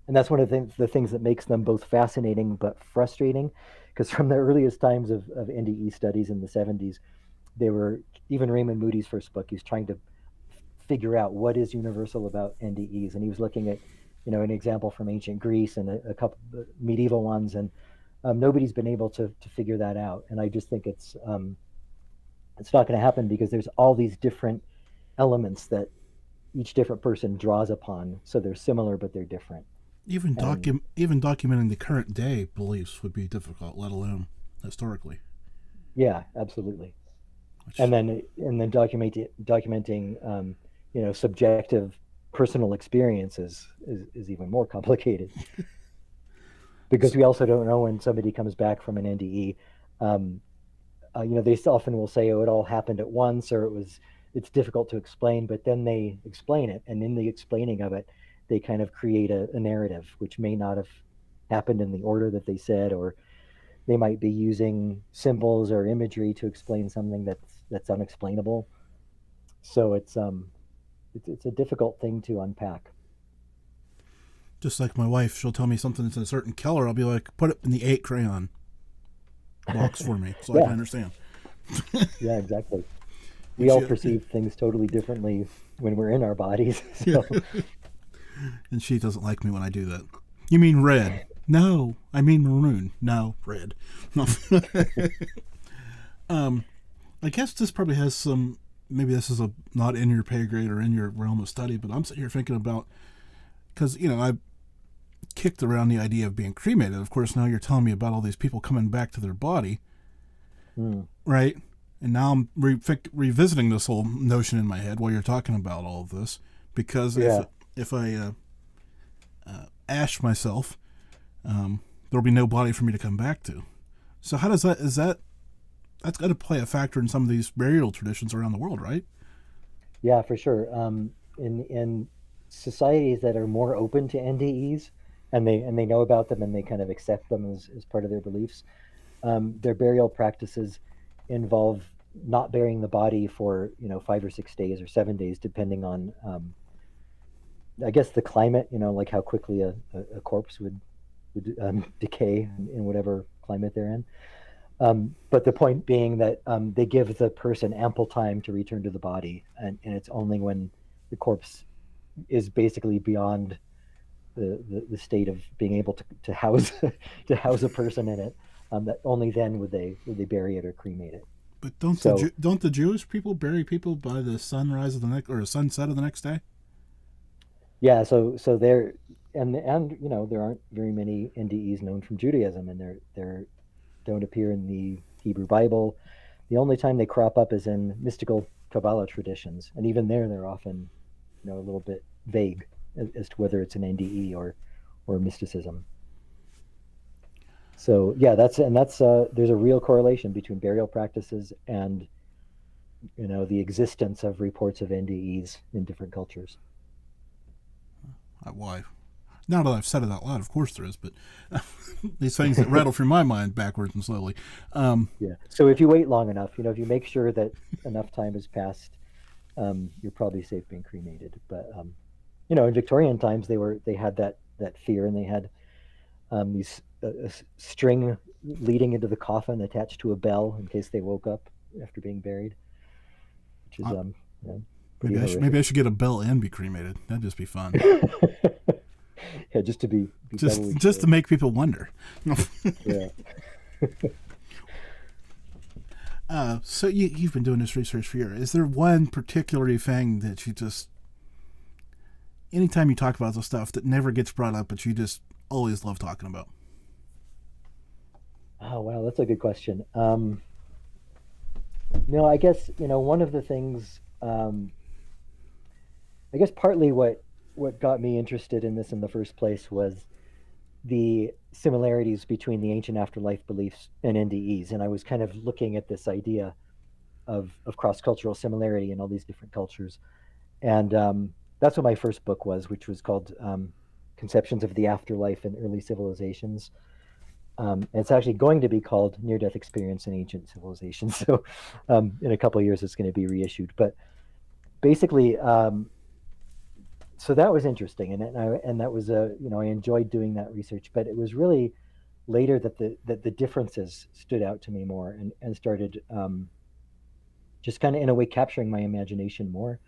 [SPEAKER 3] that's one of the things that makes them both fascinating but frustrating, because from the earliest times of NDE studies in the 70s, they were, even Raymond Moody's first book, he's trying to figure out what is universal about NDEs. And he was looking at, an example from ancient Greece and a couple medieval ones, and nobody's been able to figure that out. And I just think it's not going to happen, because there's all these different elements that each different person draws upon. So they're similar, but they're different.
[SPEAKER 1] Even documenting the current day beliefs would be difficult, let alone historically.
[SPEAKER 3] Yeah, absolutely. And then documenting subjective personal experiences is even more complicated. Because we also don't know when somebody comes back from an NDE. They often will say, "Oh, it all happened at once," or it's difficult to explain. But then they explain it, and in the explaining of it, they kind of create a narrative which may not have happened in the order that they said, or they might be using symbols or imagery to explain something that's unexplainable. So it's a difficult thing to unpack.
[SPEAKER 1] Just like my wife, she'll tell me something's in a certain color. I'll be like, put it in the 8 crayon box for me, so I can understand.
[SPEAKER 3] Yeah, exactly. We all perceive things totally differently when we're in our bodies. So.
[SPEAKER 1] And she doesn't like me when I do that. You mean red? No, I mean maroon. No, red. No. I guess this probably has some, maybe this is not in your pay grade or in your realm of study, but I'm sitting here thinking about, because, I've kicked around the idea of being cremated. Of course, now you're telling me about all these people coming back to their body, right? And now I'm revisiting this whole notion in my head while you're talking about all of this, because if I ash myself, there'll be no body for me to come back to. So how does that's got to play a factor in some of these burial traditions around the world, right?
[SPEAKER 3] Yeah, for sure. In societies that are more open to NDEs, and they know about them and they kind of accept them as part of their beliefs, their burial practices involve not burying the body for 5 or 6 days or 7 days, depending on I guess the climate, like how quickly a corpse would decay in whatever climate they're in. But the point being that they give the person ample time to return to the body, and it's only when the corpse is basically beyond the state of being able to house a person in it, that only then would they bury it or cremate it.
[SPEAKER 1] But don't the Jewish people bury people by the sunrise of the next or sunset of the next day?
[SPEAKER 3] Yeah, so there and there aren't very many NDEs known from Judaism, and they don't appear in the Hebrew Bible. The only time they crop up is in mystical Kabbalah traditions, and even there they're often a little bit vague as to whether it's an NDE or mysticism. So yeah, that's there's a real correlation between burial practices and the existence of reports of NDEs in different cultures.
[SPEAKER 1] Why? Now that I've said it out loud, of course there is, but these things that rattle through my mind backwards and slowly.
[SPEAKER 3] Yeah. So if you wait long enough, if you make sure that enough time has passed, you're probably safe being cremated. But in Victorian times, they had that fear, and they had these a string leading into the coffin attached to a bell in case they woke up after being buried, which is
[SPEAKER 1] maybe I should get a bell and be cremated. That'd just be fun.
[SPEAKER 3] Yeah, just to be
[SPEAKER 1] just to make people wonder.
[SPEAKER 3] Yeah.
[SPEAKER 1] So you've been doing this research for years. Is there one particular thing that you just, anytime you talk about the stuff that never gets brought up, but you just always love talking about?
[SPEAKER 3] Oh, wow, that's a good question. No, I guess, one of the things, I guess partly what got me interested in this in the first place was the similarities between the ancient afterlife beliefs and NDEs. And I was kind of looking at this idea of cross-cultural similarity in all these different cultures. And that's what my first book was, which was called Conceptions of the Afterlife in Early Civilizations. And it's actually going to be called Near-Death Experience in Ancient Civilizations. So in a couple of years, it's going to be reissued. But basically, so that was interesting, and that was I enjoyed doing that research. But it was really later that the differences stood out to me more and started just kind of in a way capturing my imagination more,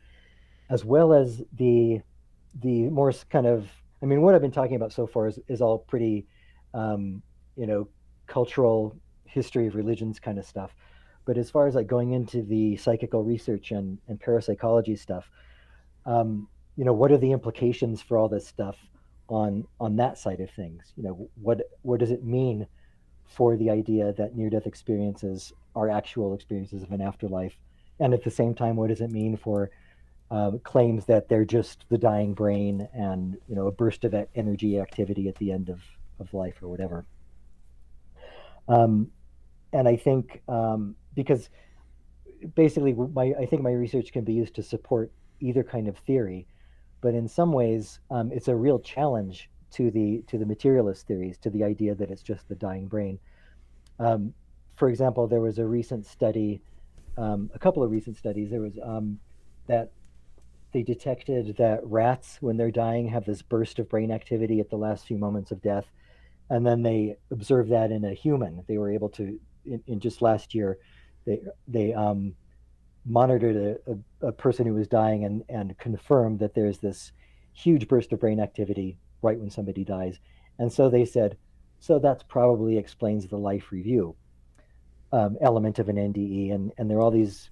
[SPEAKER 3] as well as the more kind of, I mean, what I've been talking about so far is all pretty cultural history of religions kind of stuff. But as far as like going into the psychical research and parapsychology stuff, what are the implications for all this stuff on that side of things? What does it mean for the idea that near-death experiences are actual experiences of an afterlife? And at the same time, what does it mean for claims that they're just the dying brain and a burst of energy activity at the end of life or whatever? And I think because basically I think my research can be used to support either kind of theory, but in some ways it's a real challenge to the materialist theories, to the idea that it's just the dying brain. For example, there was a recent study, a couple of recent studies. There was that they detected that rats, when they're dying, have this burst of brain activity at the last few moments of death. And then they observed that in a human. They were able to, in just last year, they monitored a person who was dying and confirmed that there's this huge burst of brain activity right when somebody dies. And so they said, so that's probably explains the life review element of an NDE. And there are all these,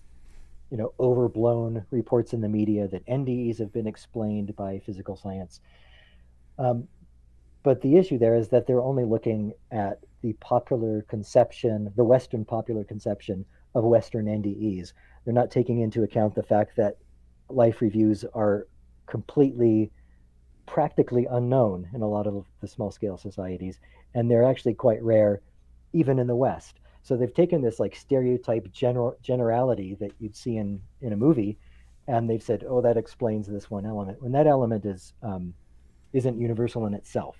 [SPEAKER 3] overblown reports in the media that NDEs have been explained by physical science. But the issue there is that they're only looking at the popular conception, the Western popular conception of Western NDEs. They're not taking into account the fact that life reviews are completely, practically unknown in a lot of the small-scale societies, and they're actually quite rare even in the West. So they've taken this like stereotype generality that you'd see in a movie, and they've said, oh, that explains this one element, when that element isn't universal in itself.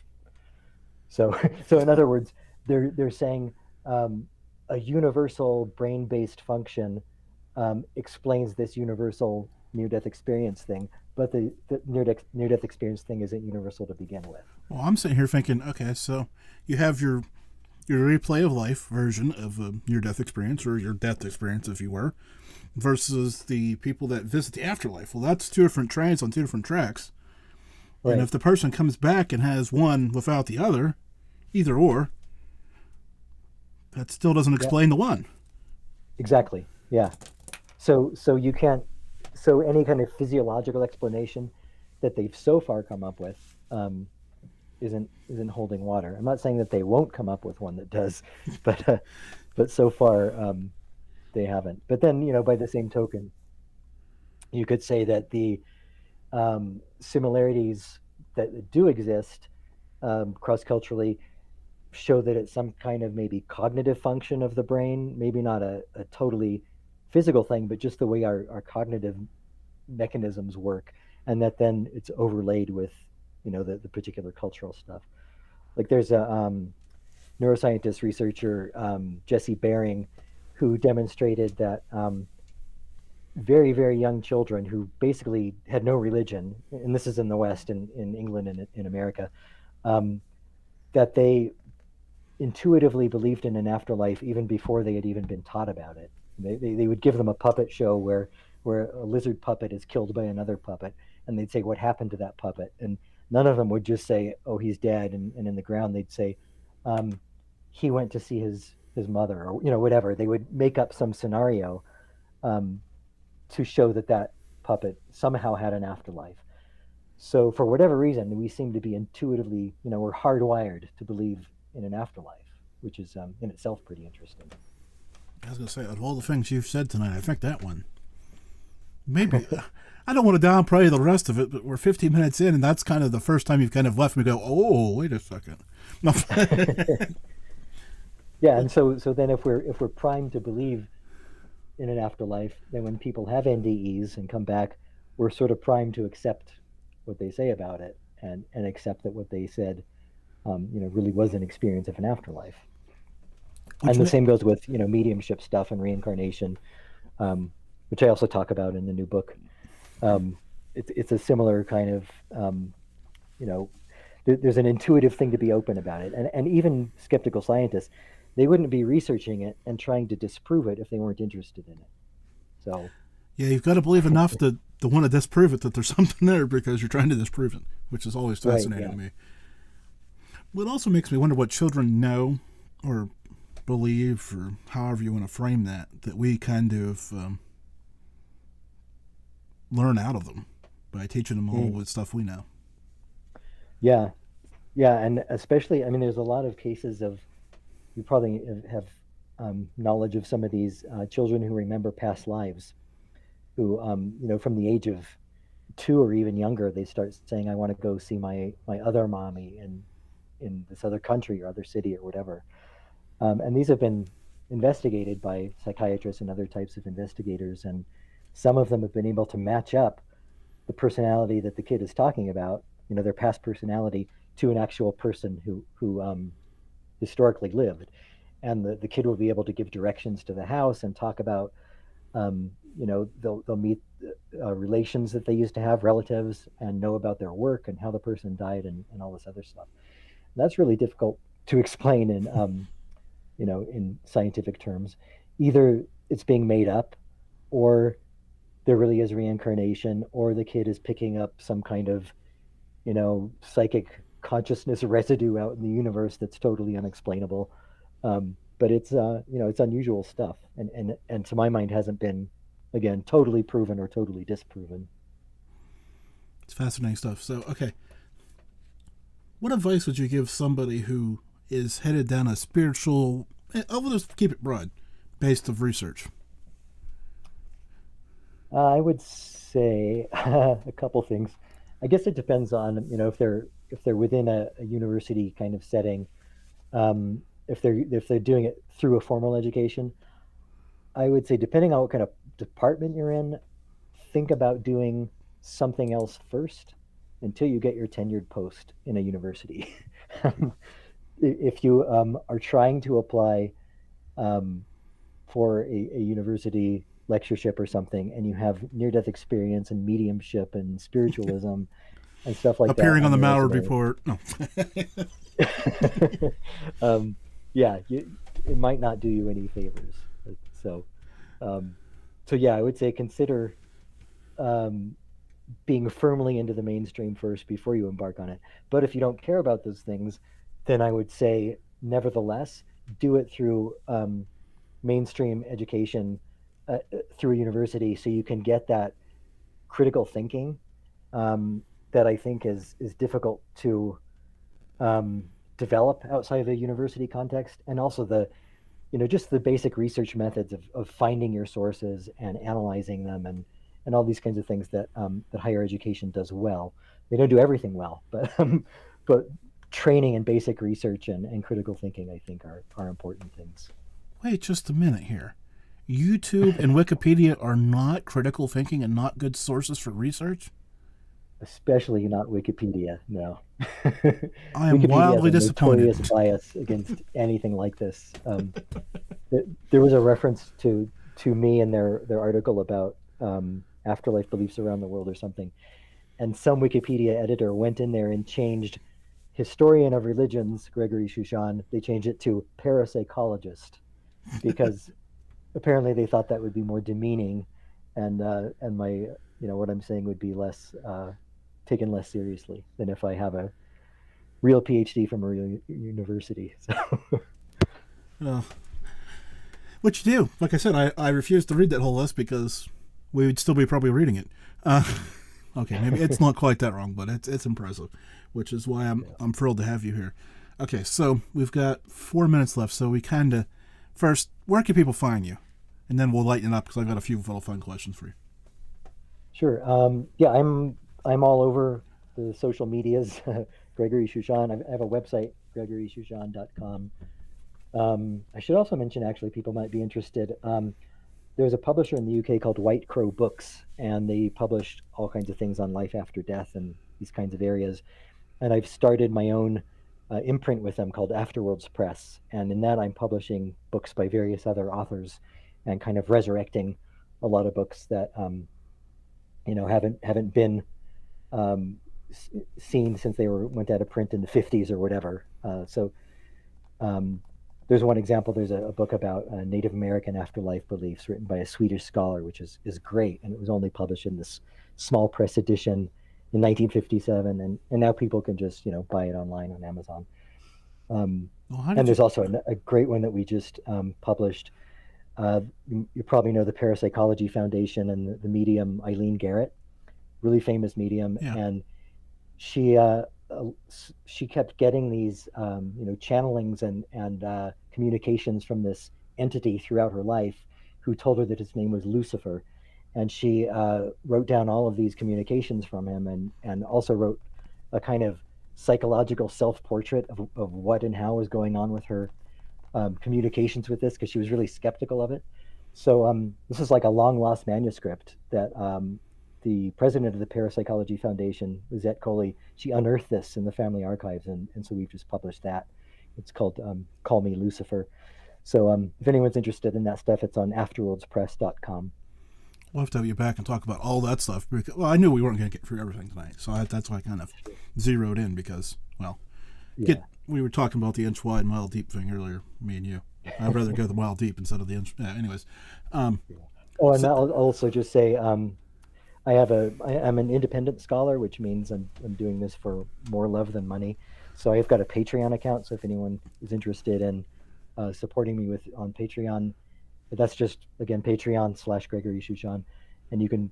[SPEAKER 3] So in other words, they're saying a universal brain-based function explains this universal near-death experience thing, but the near-death experience thing isn't universal to begin with.
[SPEAKER 1] Well, I'm sitting here thinking, okay, so you have your replay of life version of a near-death experience, or your death experience, if you were, versus the people that visit the afterlife. Well, that's two different trains on two different tracks. Right. And if the person comes back and has one without the other, either or, that still doesn't explain the one.
[SPEAKER 3] Exactly. Yeah. So you can't. So any kind of physiological explanation that they've so far come up with isn't holding water. I'm not saying that they won't come up with one that does, but so far they haven't. But then by the same token, you could say that the similarities that do exist cross-culturally show that it's some kind of maybe cognitive function of the brain, maybe not a totally physical thing, but just the way our cognitive mechanisms work, and that then it's overlaid with the particular cultural stuff. Like there's a neuroscientist researcher, Jesse Baring, who demonstrated that very, very young children who basically had no religion, and this is in the West, in England and in America, that they intuitively believed in an afterlife even before they had even been taught about it. They would give them a puppet show where a lizard puppet is killed by another puppet, and they'd say, what happened to that puppet? And none of them would just say, oh, he's dead, and in the ground they'd say, he went to see his mother, or whatever. They would make up some scenario to show that puppet somehow had an afterlife. So for whatever reason, we seem to be intuitively, we're hardwired to believe in an afterlife, which is in itself pretty interesting.
[SPEAKER 1] I was going to say, of all the things you've said tonight, I think that one. Maybe. I don't want to downplay the rest of it, but we're 15 minutes in, and that's kind of the first time you've kind of left me go, oh, wait a second.
[SPEAKER 3] Yeah, and so then if we're primed to believe in an afterlife, then when people have NDEs and come back, we're sort of primed to accept what they say about it and accept that what they said, really was an experience of an afterlife. And the same goes with, mediumship stuff and reincarnation, which I also talk about in the new book. It's a similar kind of, there's an intuitive thing to be open about it. And even skeptical scientists, they wouldn't be researching it and trying to disprove it if they weren't interested in it. So,
[SPEAKER 1] yeah, you've got to believe enough to want to disprove it, that there's something there, because you're trying to disprove it, which is always fascinating to me. Well, it also makes me wonder what children know or believe, or however you want to frame that we kind of learn out of them by teaching them all the stuff we know.
[SPEAKER 3] Yeah, and especially, there's a lot of cases of, you probably have knowledge of some of these children who remember past lives, who, from the age of 2 or even younger, they start saying, I want to go see my other mommy in this other country or other city or whatever. And these have been investigated by psychiatrists and other types of investigators, and some of them have been able to match up the personality that the kid is talking about, their past personality, to an actual person who historically lived. And the kid will be able to give directions to the house and talk about, they'll meet relations that they used to have, relatives, and know about their work and how the person died and all this other stuff. And that's really difficult to explain in, in scientific terms. Either it's being made up, or there really is reincarnation, or the kid is picking up some kind of, psychic consciousness residue out in the universe that's totally unexplainable. But it's it's unusual stuff, and to my mind hasn't been, again, totally proven or totally disproven.
[SPEAKER 1] It's fascinating stuff. So, okay, what advice would you give somebody who is headed down a spiritual, I'll just keep it broad, based of research?
[SPEAKER 3] I would say a couple things. I guess it depends on, if they're within a university kind of setting. If they're doing it through a formal education, I would say, depending on what kind of department you're in, think about doing something else first until you get your tenured post in a university. If you are trying to apply for a university lectureship or something, and you have near-death experience and mediumship and spiritualism and stuff like
[SPEAKER 1] appearing
[SPEAKER 3] that.
[SPEAKER 1] On the Malliard Report. No.
[SPEAKER 3] It might not do you any favors. So I would say consider being firmly into the mainstream first before you embark on it. But if you don't care about those things, then I would say, nevertheless, do it through mainstream education, through a university, so you can get that critical thinking that I think is difficult to develop outside of a university context, and also the just the basic research methods of finding your sources and analyzing them, and all these kinds of things that higher education does well. They don't do everything well, but training in basic research and critical thinking, I think, are important things.
[SPEAKER 1] Wait just a minute here. YouTube and Wikipedia are not critical thinking and not good sources for research?
[SPEAKER 3] Especially not Wikipedia, no.
[SPEAKER 1] I am wildly disappointed.
[SPEAKER 3] Notorious bias against anything like this. There was a reference to me in their article about afterlife beliefs around the world or something, and some Wikipedia editor went in there and changed historian of religions, Gregory Shushan, they changed it to parapsychologist, because apparently they thought that would be more demeaning, and my what I'm saying would be less taken less seriously than if I have a real PhD from a real university. So.
[SPEAKER 1] Which you do. Like I said, I refuse to read that whole list because we would still be probably reading it. Okay, maybe it's not quite that wrong, but it's impressive, which is why I'm thrilled to have you here. Okay, so we've got 4 minutes left, so we kind of first, where can people find you, and then we'll lighten it up because I've got a few little fun questions for you.
[SPEAKER 3] Sure. Yeah, I'm all over the social medias. Gregory Shushan. I have a website, GregoryShushan.com. I should also mention, actually, people might be interested. There's a publisher in the UK called White Crow Books, and they publish all kinds of things on life after death and these kinds of areas. And I've started my own imprint with them called Afterworlds Press, and in that I'm publishing books by various other authors and kind of resurrecting a lot of books that haven't been seen since they went out of print in the 50s or whatever. There's one example. There's a book about Native American afterlife beliefs written by a Swedish scholar, which is great, and it was only published in this small press edition in 1957, and now people can just buy it online on Amazon. And there's also a great one that we just published. You probably know the Parapsychology Foundation and the medium Eileen Garrett, really famous medium, and she kept getting these channelings and communications from this entity throughout her life, who told her that his name was Lucifer, and she wrote down all of these communications from him, and also wrote a kind of psychological self-portrait of what and how was going on with her communications with this, because she was really skeptical of it. So this is like a long lost manuscript that the president of the Parapsychology Foundation, Lizette Coley, she unearthed this in the family archives, and so we've just published that. It's called Call Me Lucifer. So if anyone's interested in that stuff, it's on afterworldspress.com.
[SPEAKER 1] We'll have to have you back and talk about all that stuff. Because, well, I knew we weren't going to get through everything tonight, so that's why I kind of zeroed in because, well, we were talking about the inch wide, mile deep thing earlier, me and you. I'd rather go the mile deep instead of the inch. Anyways.
[SPEAKER 3] And I'll also just say I'm an independent scholar, which means I'm doing this for more love than money. So I've got a Patreon account. So if anyone is interested in supporting me on Patreon, that's just, again, Patreon/Gregory Shushan, and you can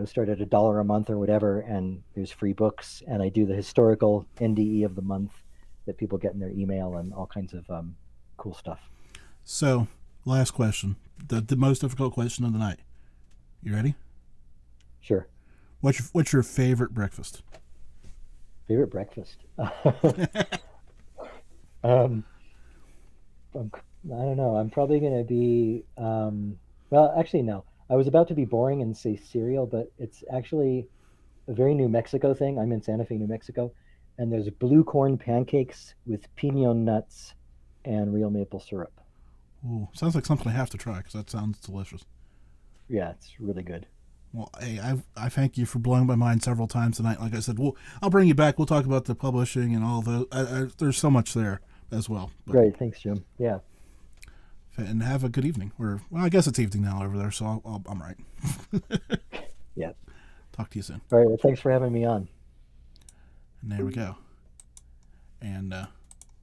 [SPEAKER 3] start at $1 a month or whatever, and there's free books, and I do the historical NDE of the month that people get in their email and all kinds of cool stuff.
[SPEAKER 1] So, last question, the most difficult question of the night. You ready?
[SPEAKER 3] Sure.
[SPEAKER 1] What's your favorite breakfast?
[SPEAKER 3] Favorite breakfast? I don't know. I'm probably going to be, well, actually, no. I was about to be boring and say cereal, but it's actually a very New Mexico thing. I'm in Santa Fe, New Mexico, and there's blue corn pancakes with pinon nuts and real maple syrup.
[SPEAKER 1] Ooh, sounds like something I have to try because that sounds delicious.
[SPEAKER 3] Yeah, it's really good.
[SPEAKER 1] Well, hey, I thank you for blowing my mind several times tonight. Like I said, I'll bring you back. We'll talk about the publishing and all those. There's so much there as well.
[SPEAKER 3] Great, thanks, Jim. Yeah.
[SPEAKER 1] And have a good evening. Well, I guess it's evening now over there, so I'm right.
[SPEAKER 3] Yeah.
[SPEAKER 1] Talk to you soon.
[SPEAKER 3] All right. Well, thanks for having me on.
[SPEAKER 1] And there we go. And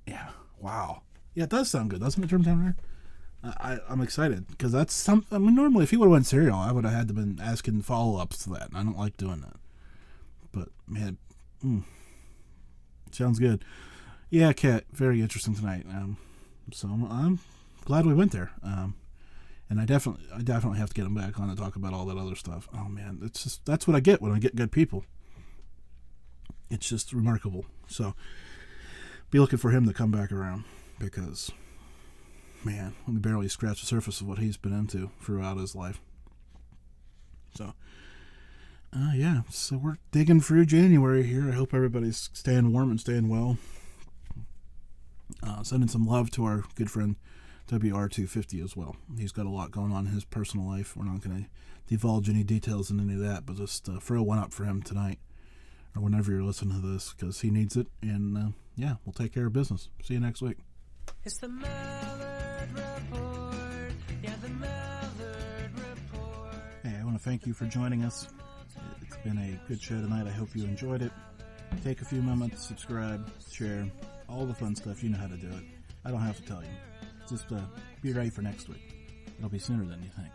[SPEAKER 1] yeah, wow. Yeah, it does sound good, doesn't it, Jim down there? I'm excited because that's some. I mean, normally if he would have went cereal, I would have had to been asking follow-ups to that, and I don't like doing that. But man, sounds good. Yeah, Kat, very interesting tonight. So I'm glad we went there. And I definitely have to get him back on to talk about all that other stuff. Oh man, that's what I get when I get good people. It's just remarkable. So be looking for him to come back around because, man, we barely scratched the surface of what he's been into throughout his life. So, yeah, so we're digging through January here. I hope everybody's staying warm and staying well. Sending some love to our good friend WR250 as well. He's got a lot going on in his personal life. We're not going to divulge any details in any of that, but just throw one up for him tonight or whenever you're listening to this because he needs it. And, yeah, we'll take care of business. See you next week.
[SPEAKER 4] It's the Malliard Report. Yeah, the Malliard Report.
[SPEAKER 1] Hey, I want to thank you for joining us. It's been a good show tonight. I hope you enjoyed it. Take a few moments, subscribe, share, all the fun stuff. You know how to do it. I don't have to tell you. Just be ready for next week. It'll be sooner than you think.